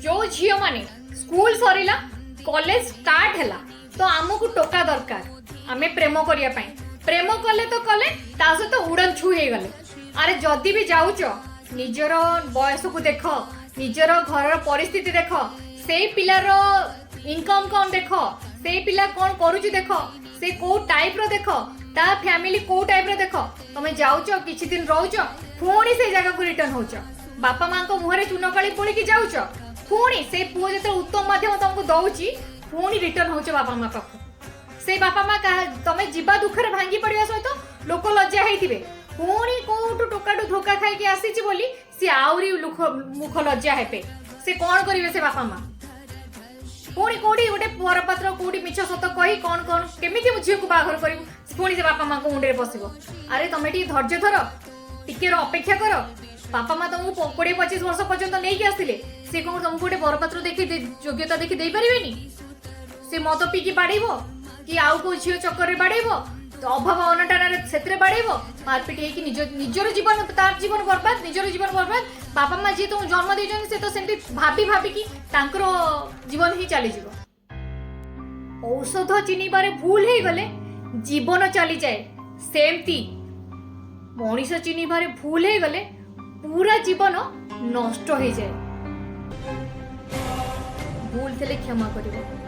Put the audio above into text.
जो झील माने स्कूल सरीला कॉलेज स्टार्ट हैला तो आमको टोका दरकार आमे प्रेम करिया पाई प्रेम कले तो कले ता सहित उड़न छू हे गले। अरे जदि भी जाउच निजर बयस को देख निजर घर परिस्थिति देख से पिलार इनकम कौन देख से पिला कौन करूची देख से को टाइप रो देख ता फैमिली को टाइप रो देख तमे जाउच किछि दिन रहउच पुणी से जगह को रिटर्न होच बापा मां को मुहरे चुनकाली पोड़ी की जाउच पुणी से पुओ जते उत्तम माध्यम तुमको दउची पुणी रिटर्न होच बापा मां पाखु से बापा मां तमे जीवा दुखरे भांगी पड़िया सहित लोक लज्जा हेतिबे पुणी कोठु टोकाटु धोका खाई के आसीची बोली से आउरी मुख लज्जा हेपे से कोन करिवे से बापा मां पुणी कोडी गोटे पुअर पात्र कोडी मिछ सत कही कोन कोन केमिति मु झियो को बाहर करिवु पुणी से बापा मां को मुंडे बसिबो। अरे तमे टी धैर्य धर टिके अपेक्षा कर बापा मां तुमको 20-25 वर्ष पर्यंत नहीं के आसिले से कोन तुमको गोटे बर पात्र देखि योग्यता देखि देई परिबेनी से मत पी की बाड़ीबो कि आउ को झियो चक्कर रे बाड़ीबो तो अभाव अनटन से बाड़ेब मारपिट है निजर जीवन तार जीवन बर्बाद निजर जीवन बर्बाद बापा माँ जी तुम जन्म देते से तो सेमती भाभी भाविकी जीवन ही चली जीव औषध चिन्हबार भूल हो गले जीवन चली जाए सेमती मनीष चिन्हबार भूल हो गले पूरा जीवन नष्ट हो जाए। भूल थे क्षमा करिबो।